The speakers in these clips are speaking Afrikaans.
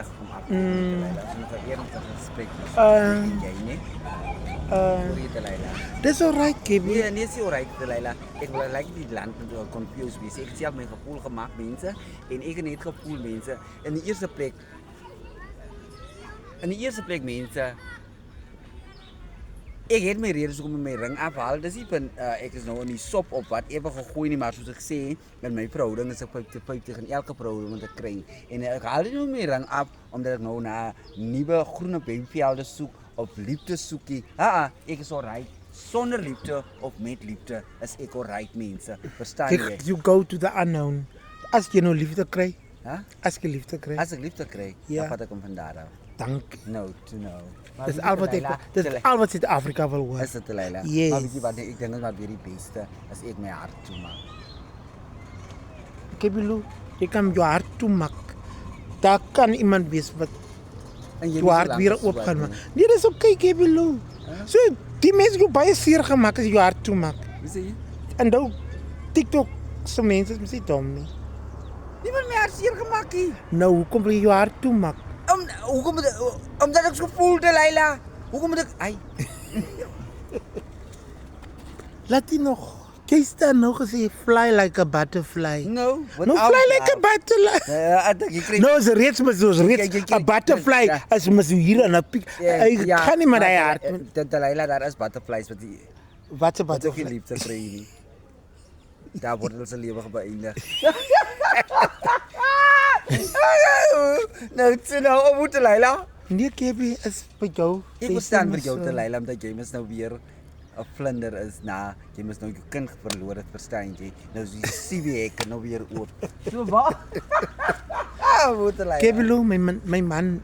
veilig om af te doen, Delilah. Ons moet 'n eerlike gesprek hê, jy nie? Hoor jy, Delilah? Dis alright, KB. Nee, nee, is nie alright, Delilah. Ek wil like die land met confused wees. Ek het self my gevoel gemaak, mense, en ek het net gevoel, mense, in die eerste plek, mense, ek het my redes hoekom my ring afhaal. Dis nie van ek is nou in die sop op wat ewe gegooi nie, maar soos ek sê, in my verhouding is ek 50-50 in elke verhouding wat ek kry. En ek haal nie nou my ring af omdat ek nou na nuwe groene babyvelde soek of liefde soekie. Ek is alright. Sonder liefde of met liefde is ek alright, mense. Verstaan jy? You go to the unknown. As jy nou liefde kry, As ek liefde kry, Ja. dan vat ek hom van daar af. dank. No, to know. Dis al wat Suid-Afrika wil hoor. Is dit, Delilah? Yes. Maar weet jy wat, ek dink dit wat weer die beste as ek my hart toemaak. Kebilu, jy kan jou hart toemaak. Daar kan iemand wees wat En jou hart weer oopgaan. Nee, dis okay, Kebilu. So, die mense jou baie seer gemaak as jy jou hart toemaak. Wie sê jy? En nou, TikTok se mense is mos nie dom nie. Niemand my hart seer gemaak nie. Nou, hoekom wil jy jou hart toemaak? Omdat ek so voel, Delilah. Hoekom moet ek... Ai. Laat jy nog. Jy staan nog gesê fly like a butterfly. No, No, fly like a butterfly. Jy kry... No, is reeds Jy- 'n butterfly ja. as mos hier aan 'n piek. Ek kan nie met hy hart. Delilah, daar is butterflies wat die... Wat 'n Wat ook nie butterfly? liefde kry nie. Daar word hulle se lewe beëindig. Nou, moet Delilah. Nee, Kebi, is vir jou. Ek moet staan vir jou, Delilah, omdat jy mis nou weer 'n vlinder is na jy mis nou jou kind verloor het, verstaan jy? Nou is die CB nou weer oop. So waar? Moet Delilah. Kebi, my man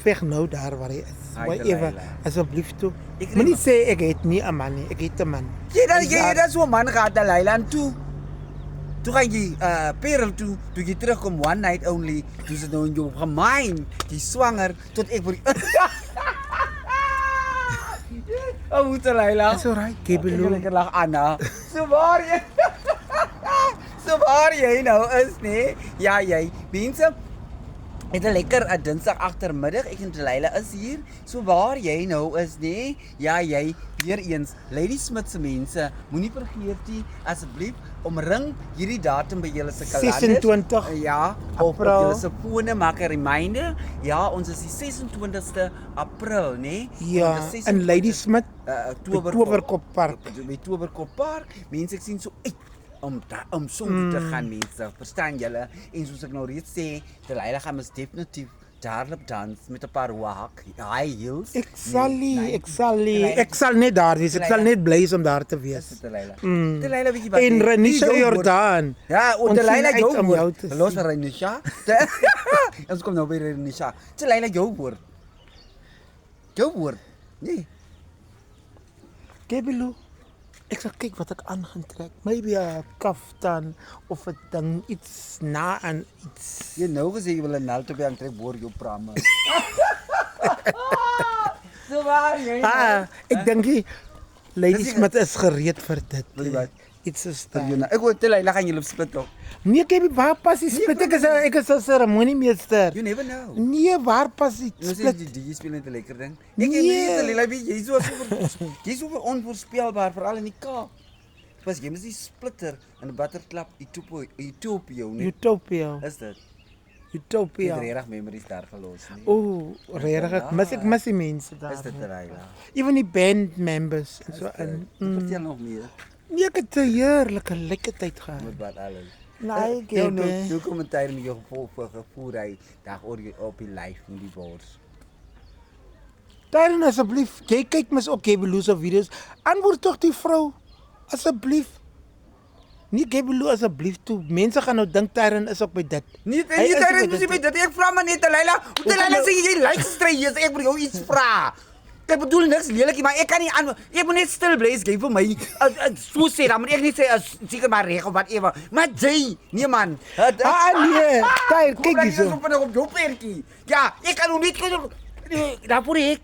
veg nou daar waar hy is. Ai, Maar Delilah. ewe, asseblief toe. Ek Moenie sê ek het nie 'n man nie. Ek het 'n man. Jy het dat so 'n man gehad, Delilah, en toe gaan jy Perel toe jy terugkom one night only, toe sit nou in jou gemeen, jy swanger tot ek vir moet Delilah. Dis alright, Kebi. Ek lekker lag Anna. So waar jy nou is, nê? Ja, jy. Mense, het 'n lekker Dinsdag agtermiddag. Ek en Delilah is hier. So waar jy nou is, nê? Ja, jy. Weer eens, Lady Smith se mense, moenie vergeet nie asseblief omring hierdie datum by julle se kalenders. 26 Ja, op April. julle se fone maak 'n reminder. Ja, ons is die 26ste April, nê? Ja, Ons is in Lady Smith, Oktoberkop Park. By Oktoberkop Park. Mense, ek sien so uit om so te gaan, mense. Verstaan julle? En soos ek nou reeds sê, Delilah gaan mos definitief daarop dans met 'n paar high heels. Ek sal net daar wees. Ek sal net bly om daar te wees. Delilah. Delilah, weet jy wat? En Renisha Jordan. Ja, Ons Delilah sien uit om jou jou te woord. Los sien. Renisha. Ons kom nou by Renisha. Delilah, jou woord. Jou woord. Nee. Kebilu, ek sal kyk wat ek aan gaan trek. Maybe 'n kaftan of 'n ding iets na aan iets. Jy nou gesê jy wil 'n nalt op aantrek voor jou pramme. So waar jy. Ek dink die Lady Dis nie- Smith is gereed vir dit. Wil jy wat? Iets is Vir jou daar. nou. Ek hoor Delilah gaan julle split op. Nee, Kebi, waar pas die split? Ek is 'n seremoniemeester. You never know. Nee, waar pas die Jy sê split? die DJ speel net 'n lekker ding. Ek Nee. weet Delilah, jy's so onvoorspelbaar veral in die Kaap. Was jy mos die splitter in 'n butterklap Ethiopië, nee. Utopia. Is dit? Utopia. Jy het regtig memories daar gelos nie. O, regtig. Ek mis die mense daar. Is dit Delilah? Even die band members en so in. Vertel nog meer. Nee, ek het 'n heerlike lekker tyd gehad. Met wat alles. Nee, ek Nou, het nou kommentaar met jou gevoel hy dag op die live in die bors. Daarin asseblief, jy kyk mos ook Kebilu se video's. Antwoord tog die vrou asseblief. Nie Kebilu asseblief toe. Mense gaan nou dink Tyron is ook by dit. Nee, Hy is daar is by mos dit. nie by dit. Ek vra maar net Delilah. Delilah sê jy like stry hier, ek wil jou iets vra. Ek bedoel niks lelikie, maar ek kan nie aan. Ek moet net stil bly, gee vir my. So sê dan moet ek net sê seker maar reg of whatever. Maar jy, nee man. Nee, Tyr, kyk dis hierso. op jou pertjie. Ja, ek kan nog niet daarvoor ek.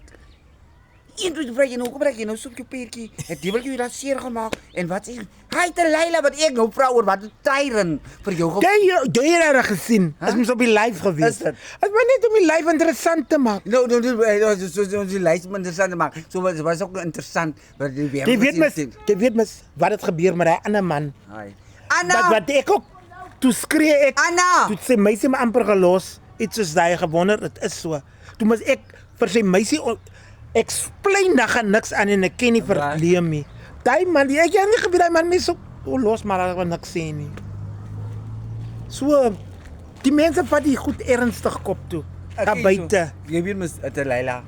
Een toe vra jy nou, kom bring jy nou soek jou peertjie. Het die wil jy dat seer gemaak en wat sê? Hy te Leila wat ek nou vra oor wat tyren vir jou. Jy het dit gesien. Is mos op die live gewees. Is dit? Dit was net om die live interessant te maak. Nou, so die lys moet interessant te maak. So was ook interessant wat die Jy weet mos wat het gebeur met daai ander man. Ai. Anna. Wat ek ook toe skree ek. Anna. Toe sê meisie my amper gelos. Iets soos daai gewonder, dit is so. Toe moet ek vir sy meisie explain dat gaan niks aan en ek ken nie verkleem nie. Daai man, ek het nie geweet daai man mens so los maar ek wil niks sê nie. So die mense vat die goed ernstig kop toe. Daar buite. Jy weet mos te Leila.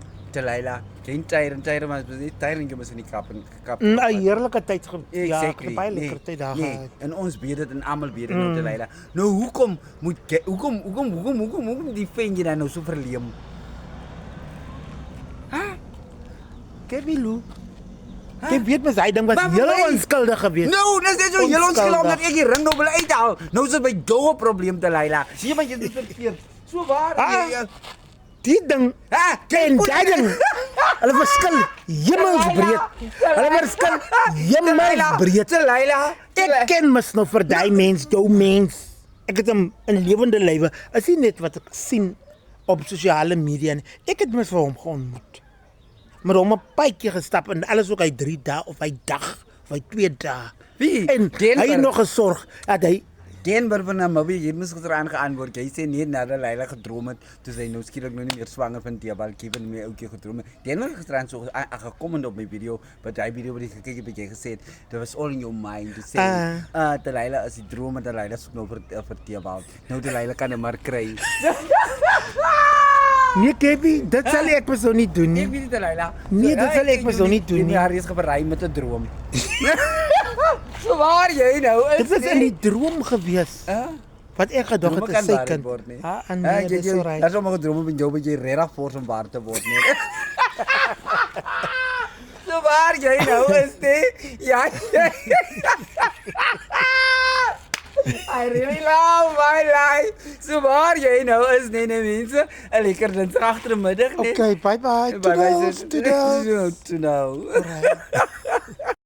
Geen tyren maar dis tyring mos in die kap. 'n heerlike tyd ja, Exactly. baie lekker tyd daar gehad. En ons weet dit en almal weet dit nou te Leila. Nou hoekom die ventjie dan nou so verleem? Kevin Lou. Jy weet mos hy ding was heel onskuldig geweest. Nou, dis net so heel onskuldig omdat ek die ring nou wil uithaal. Nou is dit by jou 'n probleem te Leila. Sien maar jy is verkeerd. So waar die ding, en daai ding, hulle verskil hemelsbreed. Hulle verskil hemelsbreed. Te Leila. Ek ken mos nou vir daai mens, jou mens. Ek het hom in lewende lywe. Is nie net wat ek sien op sosiale media nie. Ek het mos vir hom geontmoet. Maar hom 'n paadjie gestap en alles ook hy 3 dae of hy dag of hy 2 dae. Wie? En hy het nog gesorg dat hy Denver van Namibië, jy moes gisteraan geantwoord. Jy sê nee nadat Leila gedroom het, toe sy nou skielik nou nie meer swanger van Tebal Kevin meer ouetjie gedroom het. Denver gisteraan so gekom op my video, wat hy video wat ek gekyk het, jy gesê het, dit was all in your mind to say, te Leila is die droom dat Leila soek nou vir Tebal. Nou te Leila kan hom maar kry. Nee, Kevin, dit sal ek mos nie doen nie. Ek weet dit Leila. Nee, dit sal ek mos nie doen nie. Die haar is geberei met 'n droom. So waar jy nou is. Dit is in die droom gewees. Wat ek gedog het is sy kind. Nee, dis so reg. Daar sou maar gedroom met jou dat jy regtig fors om waar te word nie. So waar jy nou is nie. Ja. I really love my life. So waar jy nou is nie mense. 'n lekker dinsdag agtermiddag nie. Okay, bye bye. Bye bye. To know.